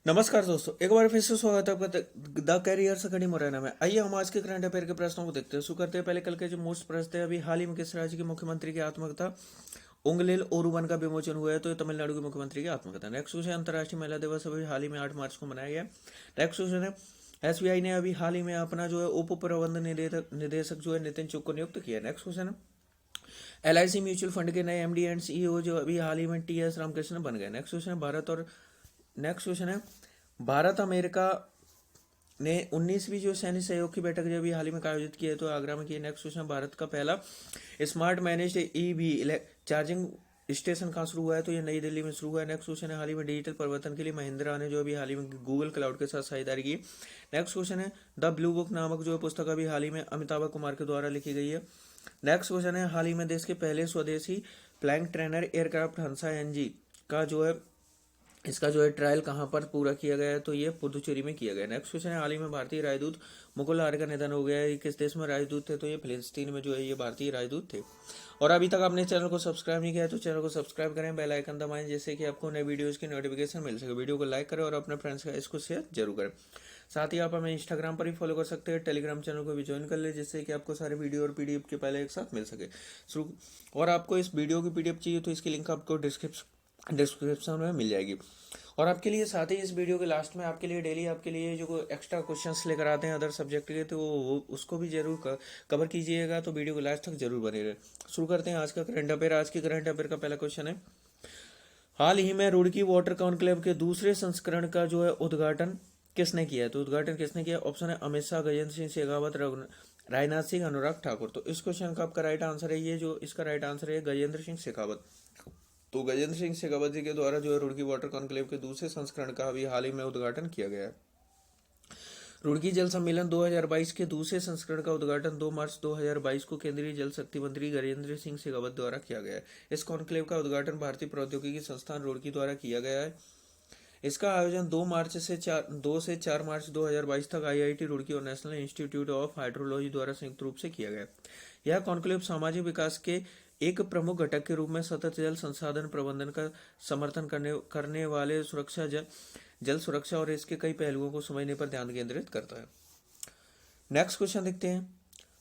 नमस्कार दोस्तों, एक बार फिर से स्वागत है आपका द कैरियर्स अकेडमी मुरैना में। आइए हम आज के करंट अफेयर के प्रश्नों को देखते हैं। शुरू करते हैं पहले कल के जो मोस्ट प्रश्न थे। अभी हाल ही में किस राज्य के मुख्यमंत्री की आत्मकथा उंगलेल ओरुवन का विमोचन हुआ है? तो ये तमिलनाडु के मुख्यमंत्री की आत्मकथा। नेक्स्ट क्वेश्चन, अंतर्राष्ट्रीय महिला दिवस अभी हाल ही में 8 मार्च को मनाया गया। नेक्स्ट क्वेश्चन है, एसबीआई ने अभी हाल ही में अपना जो है उप प्रबंध निदेशक जो है नितिन चुग को नियुक्त किया। नेक्स्ट क्वेश्चन है, एलआईसी म्यूचुअल फंड के नए एमडी एंड सीईओ जो अभी हाल ही में टीएस रामकृष्ण बन गए। नेक्स्ट क्वेश्चन है, भारत अमेरिका ने 19वीं जो सैन्य सहयोग की बैठक जो अभी हाल ही में आयोजित की है तो आगरा में की। नेक्स्ट क्वेश्चन, भारत का पहला smart managed EV charging station कहाँ शुरू हुआ है? तो ये नई दिल्ली में शुरू हुआ है। नेक्स्ट क्वेश्चन है, हाल ही में डिजिटल परिवर्तन के लिए महिंद्रा ने जो अभी हाल ही में गूगल क्लाउड के साथ साझेदारी की। नेक्स्ट क्वेश्चन है, द ब्लू बुक नामक जो है पुस्तक अभी हाल ही में अमिताभ कुमार के द्वारा लिखी गई है। नेक्स्ट क्वेश्चन है, हाल ही में देश के पहले स्वदेशी फ्लाइंग ट्रेनर एयरक्राफ्ट हंसा एनजी का जो है इसका जो है ट्रायल कहाँ पर पूरा किया गया है? तो ये पुदुचेरी में किया गया। नेक्स्ट क्वेश्चन है, हाल ही में भारतीय राजदूत मुकुल आर्य का निधन हो गया है। ये किस देश में राजदूत थे? तो ये फिलिस्तीन में जो है ये भारतीय राजदूत थे। और अभी तक आपने चैनल को सब्सक्राइब नहीं किया है तो चैनल को सब्सक्राइब करें, बेल आइकन दबाएं, जिससे कि आपको नए वीडियोस की नोटिफिकेशन मिल सके। वीडियो को लाइक करें और अपने फ्रेंड्स का इसको शेयर जरूर करें। साथ ही आप हमें इंस्टाग्राम पर ही फॉलो कर सकते हैं, टेलीग्राम चैनल को भी ज्वाइन कर ले, जिससे कि आपको सारे वीडियो और पीडीएफ के पहले एक साथ मिल सके। और आपको इस वीडियो की पीडीएफ चाहिए तो इसकी लिंक आपको डिस्क्रिप्शन में मिल जाएगी। और आपके लिए साथ ही इस वीडियो के लास्ट में आपके लिए डेली आपके लिए जो एक्स्ट्रा क्वेश्चंस लेकर आते हैं अदर सब्जेक्ट के, तो उसको भी जरूर कवर कीजिएगा। तो वीडियो को लास्ट तक जरूर बने रहे। शुरू करते हैं आज का करंट अफेयर। आज के करंट अफेयर का पहला क्वेश्चन है, हाल ही में रुड़की वाटर कॉन्क्लेव के दूसरे संस्करण का जो है उद्घाटन किसने किया है? तो उद्घाटन किसने किया? ऑप्शन है अमित शाह, गजेंद्र सिंह शेखावत, राजनाथ सिंह, अनुराग ठाकुर। तो इस क्वेश्चन का आपका राइट आंसर है, ये जो इसका राइट आंसर है गजेंद्र सिंह शेखावत। तो गजेंद्र सिंह शेखावत जी के द्वारा जो है रुड़की वाटर कॉन्क्लेव के दूसरे संस्करण का अभी हाल ही में उद्घाटन किया गया है। रुड़की जल सम्मेलन 2022 के दूसरे संस्करण का उद्घाटन 2 मार्च 2022 को केंद्रीय जल शक्ति मंत्री गजेंद्र सिंह शेखावत द्वारा किया गया है। इस कॉन्क्लेव का उद्घाटन भारतीय प्रौद्योगिकी संस्थान रुड़की द्वारा किया गया है। इसका आयोजन 2 से 4 मार्च 2022 तक आईआईटी रुड़की और नेशनल इंस्टीट्यूट ऑफ हाइड्रोलॉजी द्वारा संयुक्त रूप से किया गया। यह कॉन्क्लेव सामाजिक विकास के एक प्रमुख घटक के रूप में सतत जल संसाधन प्रबंधन का समर्थन करने वाले जल सुरक्षा और इसके कई पहलुओं को समझने पर ध्यान केंद्रित करता है। नेक्स्ट क्वेश्चन देखते हैं,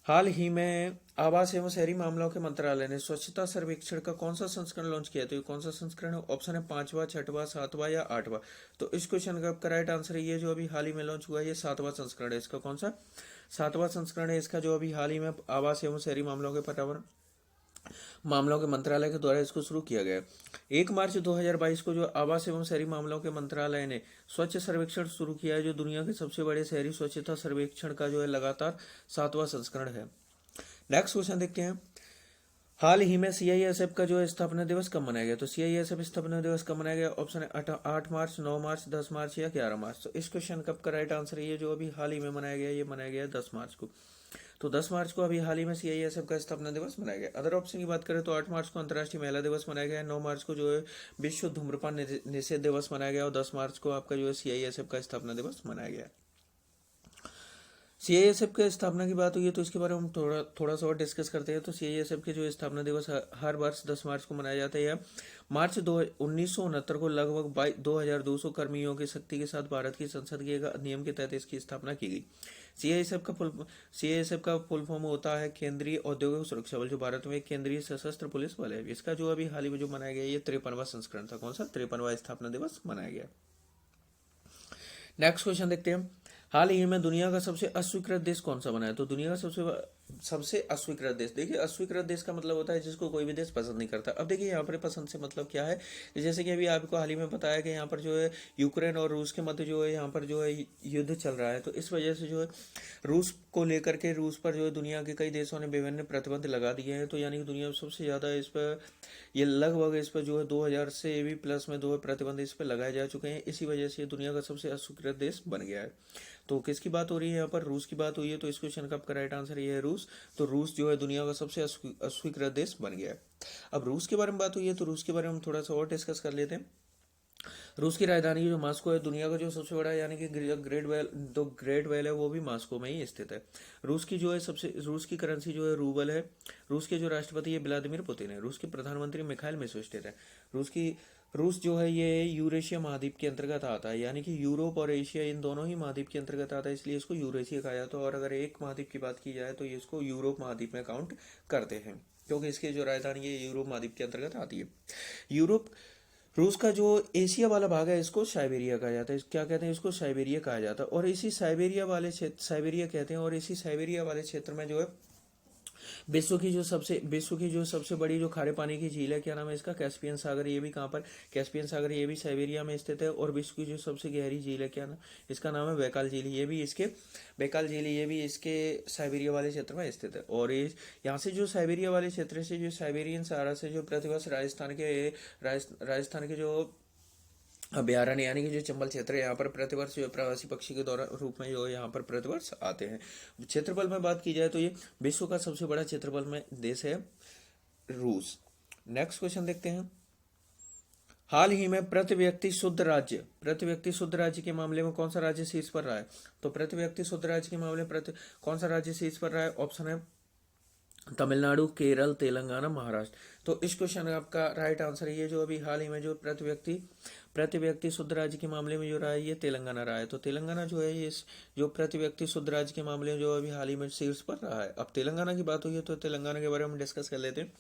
हाल ही में आवास एवं शहरी मामलों के मंत्रालय ने स्वच्छता सर्वेक्षण का कौन सा संस्करण लॉन्च किया? तो ये कौन सा संस्करण है? ऑप्शन है 5वां, 6वां, 7वां या 8वां। तो इस क्वेश्चन का आपका राइट आंसर है, ये जो अभी हाल ही में लॉन्च हुआ है ये 7वां संस्करण है। इसका कौन सा 7वां संस्करण है? इसका जो अभी हाल ही में आवास एवं शहरी मामलों के पर्यावरण मामलों के मंत्रालय के द्वारा इसको शुरू किया गया। 1 मार्च 2022 को जो आवास एवं शहरी मामलों के मंत्रालय ने स्वच्छ सर्वेक्षण शुरू किया है, जो दुनिया के सबसे बड़े शहरी स्वच्छता सर्वेक्षण का जो है लगातार 7वां संस्करण है। नेक्स्ट क्वेश्चन देखते हैं, हाल ही में सीआईएसएफ का जो है स्थापना दिवस कब मनाया गया? तो सीआईएसएफ स्थापना दिवस कब मनाया गया? ऑप्शन है 8 मार्च, 9 मार्च, 10 मार्च या 11 मार्च। तो इस क्वेश्चन का आपका राइट आंसर है, ये जो अभी हाल ही में मनाया गया, ये मनाया गया 10 मार्च को। तो 10 मार्च को अभी हाल ही में सीआईएसएफ का स्थापना दिवस मनाया गया। अदर ऑप्शन की बात करें तो 8 मार्च को अंतर्राष्ट्रीय महिला दिवस मनाया गया, 9 मार्च को जो है विश्व धूम्रपान निषेध दिवस मनाया गया और 10 मार्च को आपका जो है सीआईएसएफ का स्थापना दिवस मनाया गया। सीआईएसएफ के स्थापना की बात हुई है तो इसके बारे में हम थोड़ा सा और डिस्कस करते हैं। तो सीआईएसएफ के जो स्थापना दिवस हर वर्ष 10 मार्च को मनाया जाता है। मार्च 1969 को लगभग 2200 कर्मियों की शक्ति के साथ भारत की संसद के एक अधिनियम के तहत इसकी स्थापना की गई। सीआईएसएफ का फुल फॉर्म होता है केंद्रीय औद्योगिक सुरक्षा बल, जो भारत में एक केंद्रीय सशस्त्र पुलिस बल है। इसका जो अभी हाल ही में जो मनाया गया ये 53वां संस्करण था। कौन सा? 53वां स्थापना दिवस मनाया गया। नेक्स्ट क्वेश्चन देखते हैं, हाल ही में दुनिया का सबसे अस्वीकृत देश कौन सा बना है? तो दुनिया का सबसे अस्वीकृत देश, देखिए अस्वीकृत देश का मतलब होता है जिसको कोई भी देश पसंद नहीं करता। अब देखिए यहाँ पर पसंद से मतलब क्या है, जैसे कि अभी आपको हाल ही में बताया कि यहाँ पर जो है यूक्रेन और रूस के मध्य जो है यहाँ पर जो है युद्ध चल रहा है। तो इस वजह से जो है रूस को लेकर के रूस पर जो है दुनिया के कई देशों ने विभिन्न प्रतिबंध लगा दिए हैं। तो यानी कि दुनिया में सबसे ज़्यादा इस पर ये लगभग इस पर जो है 2000 से भी प्लस में दो प्रतिबंध इस पर लगाए जा चुके हैं। इसी वजह से दुनिया का सबसे अस्वीकृत देश बन गया है। तो किसकी बात हो रही है यहाँ पर? रूस की बात हुई है। तो इस क्वेश्चन का आपका राइट आंसर ये है रूस। तो रूस जो है दुनिया का सबसे अस्वीकृत देश बन गया है। अब रूस के बारे में बात हुई है तो रूस के बारे में हम थोड़ा सा और डिस्कस कर लेते हैं। रूस की राजधानी जो मास्को है, दुनिया का जो सबसे बड़ा यानी कि ग्रेट वेल है वो भी मास्को में ही स्थित है। रूस की करेंसी जो है रूबल है। रूस के जो राष्ट्रपति है व्लादिमीर पुतिन है। रूस के प्रधानमंत्री मिखाइल मिशोस्टिन है। रूस की रूस जो है ये यूरेशिया महाद्वीप के अंतर्गत आता है, यानी कि यूरोप और एशिया इन दोनों ही महाद्वीप के अंतर्गत आता है, इसलिए इसको यूरेशिया कहा जाता है। और अगर एक महाद्वीप की बात की जाए तो ये इसको यूरोप महाद्वीप में काउंट करते हैं, क्योंकि इसकी जो राजधानी है यूरोप महाद्वीप के अंतर्गत आती है। यूरोप रूस का जो एशिया वाला भाग है इसको साइबेरिया कहा जाता है। क्या कहते हैं इसको? साइबेरिया कहा जाता है। और इसी साइबेरिया वाले क्षेत्र, साइबेरिया कहते हैं, और इसी साइबेरिया वाले क्षेत्र में जो है विश्व की जो सबसे बड़ी जो खारे पानी की झील है, क्या नाम है इसका? कैस्पियन सागर। ये भी कहाँ पर? कैस्पियन सागर, ये भी साइबेरिया में स्थित है। और विश्व की जो सबसे गहरी झील है, क्या नाम इसका? नाम है बैकाल झील। ये भी इसके बैकाल झील, ये भी इसके साइबेरिया वाले क्षेत्र में स्थित है। और ये यहाँ से जो साइबेरिया वाले क्षेत्र से जो साइबेरियन सहारा से जो प्रतिवर्ष राजस्थान के जो अभ्यारण्य यानी कि जो चंबल क्षेत्र है, यहाँ पर प्रतिवर्ष जो प्रवासी पक्षी के दौरान रूप में जो यहाँ पर प्रतिवर्ष आते हैं। क्षेत्रफल में बात की जाए तो ये विश्व का सबसे बड़ा क्षेत्रफल में देश है रूस। नेक्स्ट क्वेश्चन देखते हैं। हाल ही में प्रति व्यक्ति शुद्ध राज्य के मामले में कौन सा राज्य शीर्ष पर रहा है? तो प्रति व्यक्ति शुद्ध राज्य के मामले में कौन सा राज्य शीर्ष पर रहा है? ऑप्शन है तमिलनाडु, केरल, तेलंगाना, महाराष्ट्र। तो इस क्वेश्चन का आपका राइट आंसर है ये जो अभी हाल ही में जो प्रति व्यक्ति शुद्ध राज्य के मामले में जो रहा है ये तेलंगाना रहा है। तो तेलंगाना जो है ये जो प्रति व्यक्ति शुद्ध राज्य के मामले में जो अभी हाल ही में शीर्ष पर रहा है। अब तेलंगाना की बात हुई है तो तेलंगाना के बारे में डिस्कस कर लेते हैं।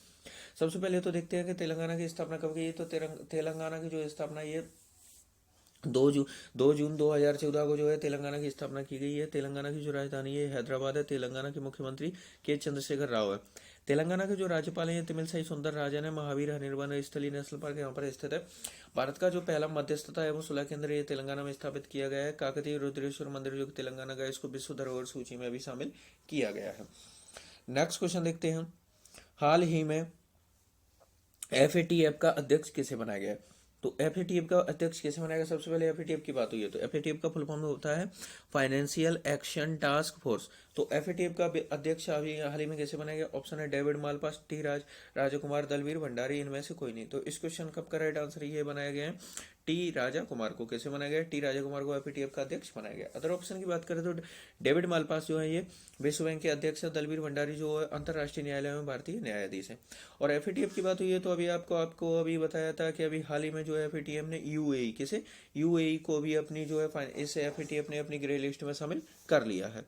सबसे पहले तो देखते हैं कि तेलंगाना की स्थापना कब की। तो तेलंगाना की जो स्थापना ये 2 जून 2014 को जो है तेलंगाना की स्थापना की गई है। तेलंगाना की जो राजधानी है हैदराबाद है। तेलंगाना के मुख्यमंत्री के चंद्रशेखर राव है। तेलंगाना के जो राज्यपाल हैं तमिलसाई सुंदरराजन है। महावीर हरिवन स्थलीय नेशनल पार्क यहाँ पर स्थित है। भारत का जो पहला मध्यस्थता एवं सुलह केंद्र ये तेलंगाना में स्थापित किया गया है। काकतीय रुद्रेश्वर मंदिर जो तेलंगाना का, इसको विश्व धरोहर सूची में भी शामिल किया गया है। नेक्स्ट क्वेश्चन देखते हैं। हाल ही में FATF का अध्यक्ष किसे बनाया गया? तो FATF का अध्यक्ष कैसे बनाएगा? सबसे पहले FATF की बात हुई है तो FATF का फुल फॉर्म होता है फाइनेंशियल एक्शन टास्क फोर्स। तो FATF का अध्यक्ष हाल ही में कैसे बनाया गया? ऑप्शन है David Malpass, T Raja Kumar, Dalvir Bhandari, इनमें से कोई नहीं। तो इस क्वेश्चन का राइट आंसर ये बनाया गया है टी राजा कुमार को। कैसे बनाया गया? टी राजा कुमार को FATF का अध्यक्ष बनाया गया। अदर ऑप्शन की बात करें तो डेविड मालपास जो है ये विश्व बैंक के अध्यक्ष है। दलवीर भंडारी जो है अंतर्राष्ट्रीय न्यायालय में भारतीय न्यायाधीश है। और FATF की बात हुई है तो अभी आपको अभी बताया था कि अभी हाल ही में जो है FATF ने UAE को भी अपनी जो है इस FATF ने अपनी ग्रे लिस्ट में शामिल कर लिया है।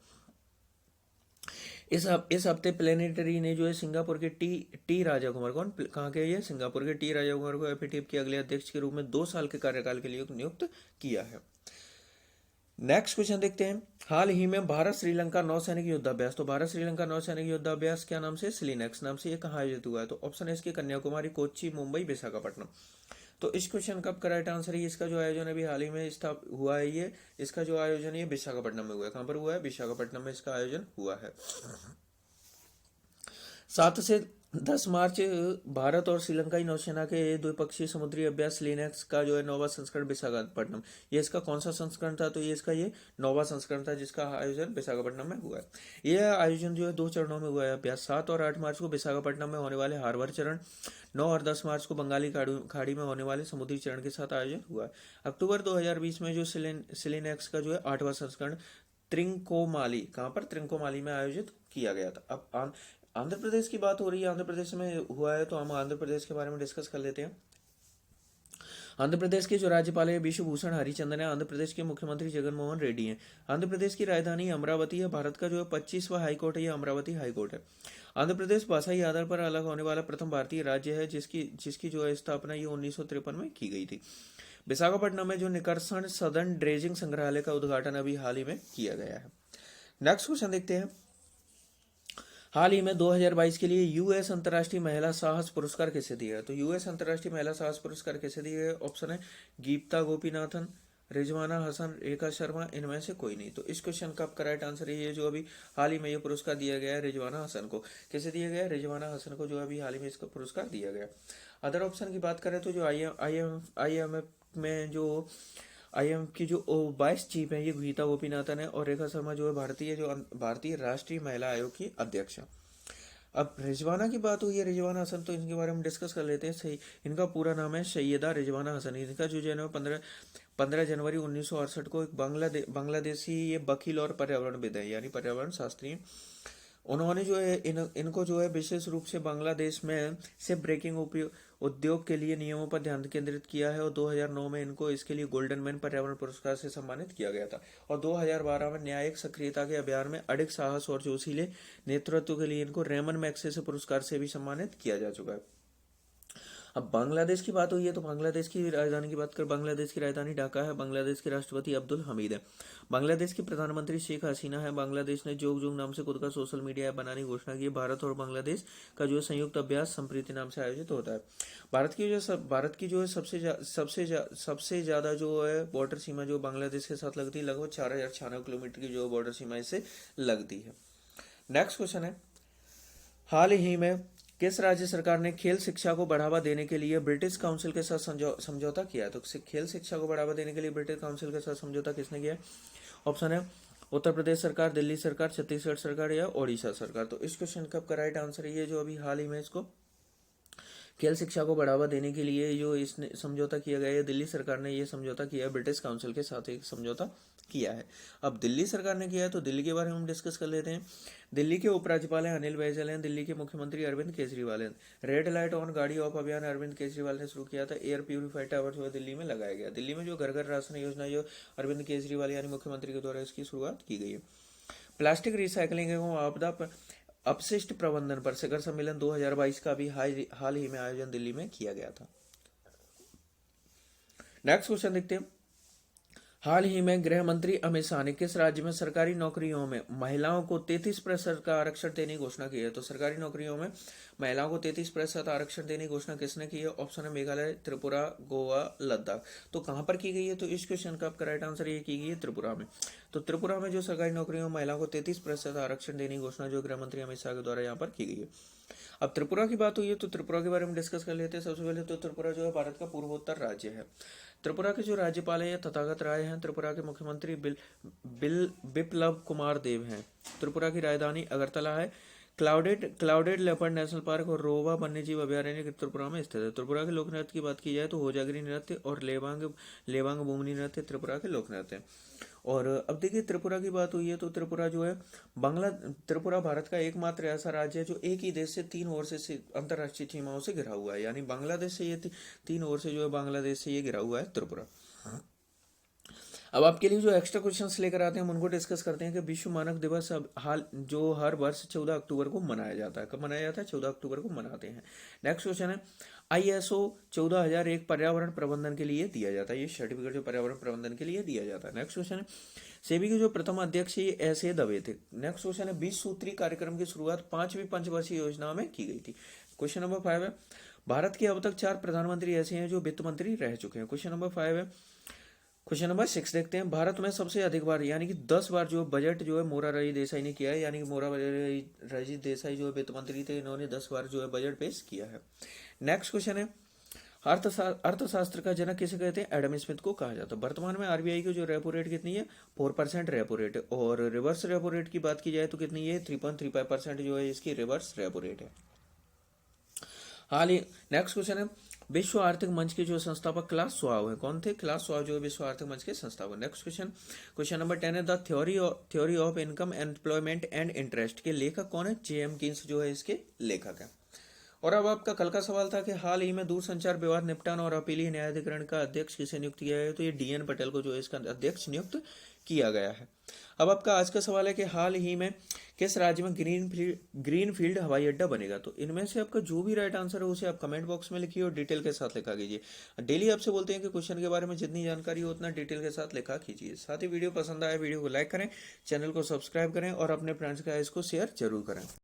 इस हफ्ते प्लेनेटरी ने जो है सिंगापुर के टी राजा कुमार, कौन कहाँ के? ये सिंगापुर के टी राजा कुमार को FATF के अगले अध्यक्ष के रूप में 2 साल के कार्यकाल के लिए नियुक्त किया है। नेक्स्ट क्वेश्चन देखते हैं। हाल ही में भारत श्रीलंका नौसैनिक युद्धाभ्यास, तो भारत श्रीलंका नौसैनिक युद्धाभ्यास क्या नाम से? सिलिनेक्स नाम से ये कहाँ आयोजित हुआ है? तो ऑप्शन है इसके कन्याकुमारी, कोच्चि, मुंबई, विशाखापट्टनम। तो इस क्वेश्चन का करेक्ट आंसर है इसका जो आयोजन अभी हाल ही में हुआ है ये इसका जो आयोजन है विशाखापट्टनम में हुआ है। कहाँ पर हुआ है? विशाखापट्टनम में इसका आयोजन हुआ है। 7 से 10 मार्च भारत और श्रीलंकाई नौसेना के द्विपक्षीय समुद्री अभ्यास सिलिनेक्स का जो है 9वां संस्करण विशाखापट्टनम, ये इसका कौन सा संस्करण था? तो ये इसका ये 9वां संस्करण था जिसका आयोजन विशाखापट्टनम में हुआ है। यह आयोजन जो है 2 चरणों में हुआ है अभ्यास। 7 और 8 मार्च को विशाखापट्टनम में होने वाले हार्बर चरण, 9 और 10 मार्च को बंगाली खाड़ी में होने वाले समुद्री चरण के साथ आयोजन हुआ है। अक्टूबर 2020 में जो सिलिनेक्स का जो है 8वां संस्करण त्रिंकोमाली, कहाँ पर? त्रिंकोमाली में आयोजित किया गया था। अब आंध्र प्रदेश की बात हो रही है, आंध्र प्रदेश में हुआ है तो हम आंध्र प्रदेश के बारे में डिस्कस कर लेते हैं। आंध्र प्रदेश के जो राज्यपाल है विश्वभूषण हरिचंदन है। आंध्र प्रदेश के मुख्यमंत्री जगनमोहन रेड्डी हैं। आंध्र प्रदेश की राजधानी अमरावती है। भारत का जो है 25वां हाईकोर्ट है ये अमरावती हाईकोर्ट है। आंध्र प्रदेश भाषाई आधार पर अलग होने वाला प्रथम भारतीय राज्य है जिसकी जो है स्थापना ये 1953 में की गई थी। विशाखापट्टनम में जो निकर्षण सदन ड्रेजिंग संग्रहालय का उद्घाटन अभी हाल ही में किया गया है। नेक्स्ट क्वेश्चन देखते हैं। हाल ही में 2022 के लिए US अंतर्राष्ट्रीय महिला साहस पुरस्कार किसे दिया है? तो US अंतर्राष्ट्रीय महिला साहस पुरस्कार किसे दिया है? ऑप्शन है गीता गोपीनाथन, रिजवाना हसन, रेखा शर्मा, इनमें से कोई नहीं। तो इस क्वेश्चन का करेक्ट आंसर ये जो अभी हाल ही में ये पुरस्कार दिया गया है रिजवाना हसन को। किसे दिया गया है? रिजवाना हसन को जो अभी हाल ही में इसका पुरस्कार दिया गया। अदर ऑप्शन की बात करें तो जो IMF में जो IMF की जो 22 चीफ है ये गीता गोपीनाथन है। और रेखा शर्मा जो है भारतीय राष्ट्रीय महिला आयोग की अध्यक्ष है। अब रिजवाना की बात हुई है, रिजवाना हसन, तो इनके बारे में डिस्कस कर लेते हैं। सही, इनका पूरा नाम है सैयदा रिजवाना हसन। इनका जो जन्म 15 जनवरी 1968 को एक बांग्लादेशी ये वकील और पर्यावरणविद है, यानी पर्यावरण शास्त्री। उन्होंने जो है इनको जो है विशेष रूप से बांग्लादेश में शिप ब्रेकिंग उद्योग के लिए नियमों पर ध्यान केंद्रित किया है और 2009 में इनको इसके लिए गोल्डन मैन पर्यावरण पुरस्कार से सम्मानित किया गया था और 2012 में न्यायिक सक्रियता के अभियान में अडिग साहस और जोशीले नेतृत्व के लिए इनको रेमन मैग्सेसे पुरस्कार से भी सम्मानित किया जा चुका है। अब बांग्लादेश की बात हुई है तो बांग्लादेश की राजधानी की बात कर, बांग्लादेश की राजधानी ढाका है। बांग्लादेश के राष्ट्रपति अब्दुल हमीद है। बांग्लादेश की प्रधानमंत्री शेख हसीना है। बांग्लादेश ने जोग जोग नाम से खुद का सोशल मीडिया ऐप बनाने की घोषणा की है। भारत और बांग्लादेश का जो संयुक्त अभ्यास संप्रीति नाम से आयोजित होता है। भारत की जो है सबसे ज्यादा जो है बॉर्डर सीमा जो बांग्लादेश के साथ लगती है, लगभग 4096 किलोमीटर की जो बॉर्डर सीमा इससे लगती है। नेक्स्ट क्वेश्चन है, हाल ही में किस राज्य सरकार ने खेल शिक्षा को बढ़ावा देने के लिए ब्रिटिश काउंसिल के साथ समझौता किया है? तो खेल शिक्षा को बढ़ावा देने के लिए ब्रिटिश काउंसिल के साथ समझौता किसने किया है? ऑप्शन है उत्तर प्रदेश सरकार, दिल्ली सरकार, छत्तीसगढ़ सरकार या ओडिशा सरकार। तो इस क्वेश्चन का आपका राइट आंसर ये जो अभी हाल ही में इसको खेल शिक्षा को बढ़ावा देने के लिए जो इसने समझौता किया गया है, दिल्ली सरकार ने ये समझौता किया है, ब्रिटिश काउंसिल के साथ एक समझौता किया है। अब दिल्ली सरकार ने किया है तो दिल्ली के बारे में हम डिस्कस कर लेते हैं। दिल्ली के उपराज्यपाल हैं अनिल बैजल हैं। दिल्ली के मुख्यमंत्री अरविंद केजरीवाल हैं। रेड लाइट ऑन गाड़ी ऑफ अभियान अरविंद केजरीवाल ने शुरू किया था। एयर प्यूरिफायर टावर जो है दिल्ली में लगाया गया। दिल्ली में जो घर घर राशन योजना जो अरविंद केजरीवाल यानी मुख्यमंत्री के द्वारा इसकी शुरुआत की गई है। प्लास्टिक रिसाइकलिंग एवं आपदा अपशिष्ट प्रबंधन पर शिखर सम्मेलन 2022 का भी हाल ही में आयोजन दिल्ली में किया गया था। नेक्स्ट क्वेश्चन देखते हैं, हाल ही में गृह मंत्री अमित शाह ने किस राज्य में सरकारी नौकरियों में महिलाओं को 33% का आरक्षण देने की घोषणा की है? तो सरकारी नौकरियों में महिलाओं को 33% आरक्षण देने की घोषणा किसने की है? ऑप्शन है मेघालय, त्रिपुरा, गोवा, लद्दाख। तो कहां पर की गई है? तो इस क्वेश्चन का आपका राइट आंसर ये की गई है त्रिपुरा में। तो त्रिपुरा में जो सरकारी नौकरियों में महिलाओं को 33% आरक्षण देने की घोषणा जो गृह मंत्री अमित शाह के द्वारा यहाँ पर की गई है। अब त्रिपुरा की बात हुई है तो त्रिपुरा के बारे में डिस्कस कर लेते हैं। सबसे पहले तो त्रिपुरा जो है भारत का पूर्वोत्तर राज्य है। त्रिपुरा के जो राज्यपाल है तथागत राय हैं। त्रिपुरा के मुख्यमंत्री बिप्लब कुमार देव हैं। त्रिपुरा की राजधानी अगरतला है। क्लाउडेड लेपर्ड नेशनल पार्क और रोवा वन्यजीव अभयारण्य त्रिपुरा में स्थित है। त्रिपुरा के लोक नृत्य की बात की जाए तो होजागिरी नृत्य और लेवांग बुमनी नृत्य त्रिपुरा के लोक नृत्य हैं। और अब देखिए त्रिपुरा की बात हुई है तो त्रिपुरा जो है त्रिपुरा भारत का एकमात्र ऐसा राज्य है जो एक ही देश से 3 ओर से अंतरराष्ट्रीय सीमाओं से घिरा हुआ है। यानी बांग्लादेश से ये 3 ओर से जो है बांग्लादेश से ये घिरा हुआ है त्रिपुरा। अब आपके लिए जो एक्स्ट्रा क्वेश्चंस लेकर आते हैं हम उनको डिस्कस करते हैं कि विश्व मानक दिवस अब जो हर वर्ष 14 अक्टूबर को मनाया जाता है। कब मनाया जाता है? 14 अक्टूबर को मनाते हैं। नेक्स्ट क्वेश्चन है, ISO 14001 पर्यावरण प्रबंधन के लिए दिया जाता है। ये सर्टिफिकेट जो पर्यावरण प्रबंधन के लिए दिया जाता है। नेक्स्ट क्वेश्चन है, सेबी के जो प्रथम अध्यक्ष ये ऐसे दबे थे। नेक्स्ट क्वेश्चन है, 20 सूत्री कार्यक्रम की शुरुआत 5वीं पंचवर्षीय योजना में की गई थी। क्वेश्चन नंबर 5 है, भारत के अब तक 4 प्रधानमंत्री ऐसे हैं जो वित्त मंत्री रह चुके हैं। क्वेश्चन नंबर 5 है। क्वेश्चन नंबर 6 देखते हैं, भारत में सबसे अधिक बार यानी कि 10 बार जो बजट जो है मोरारजी देसाई ने किया है। यानी कि मोरारजी देसाई जो है वित्त मंत्री थे, इन्होंने 10 बार जो है बजट पेश किया है। नेक्स्ट क्वेश्चन है, अर्थशास्त्र का जनक किसे कहते हैं? एडम स्मिथ को कहा जाता है। वर्तमान में RBI की जो रेपो रेट कितनी है? 4% रेपो रेट है। और रिवर्स रेपो रेट की बात की जाए तो कितनी है? 3.35% जो है इसकी रिवर्स रेपो रेट है। हाल ही नेक्स्ट क्वेश्चन है, विश्व आर्थिक मंच के जो संस्थापक क्लास श्वाब है। कौन थे? क्लास श्वाब जो है विश्व आर्थिक मंच के संस्थापक। नेक्स्ट क्वेश्चन नंबर 10 है, the theory of income, employment and interest के लेखक कौन है? J.M. कीन्स जो है इसके लेखक है। और अब आपका कल का सवाल था कि हाल ही में दूरसंचार विवाद निपटान और अपीलीय न्यायाधिकरण का अध्यक्ष किसे नियुक्त किया है? तो ये DN पटेल को जो है इसका अध्यक्ष नियुक्त किया गया है। अब आपका आज का सवाल है कि हाल ही में किस राज्य में ग्रीनफील्ड हवाई अड्डा बनेगा? तो इनमें से आपका जो भी राइट आंसर है उसे आप कमेंट बॉक्स में लिखिए और डिटेल के साथ लिखा कीजिए। डेली आपसे बोलते हैं कि क्वेश्चन के बारे में जितनी जानकारी हो उतना डिटेल के साथ लिखा कीजिए। साथ ही वीडियो पसंद आए वीडियो को लाइक करें, चैनल को सब्सक्राइब करें और अपने फ्रेंड्स का इसको शेयर जरूर करें।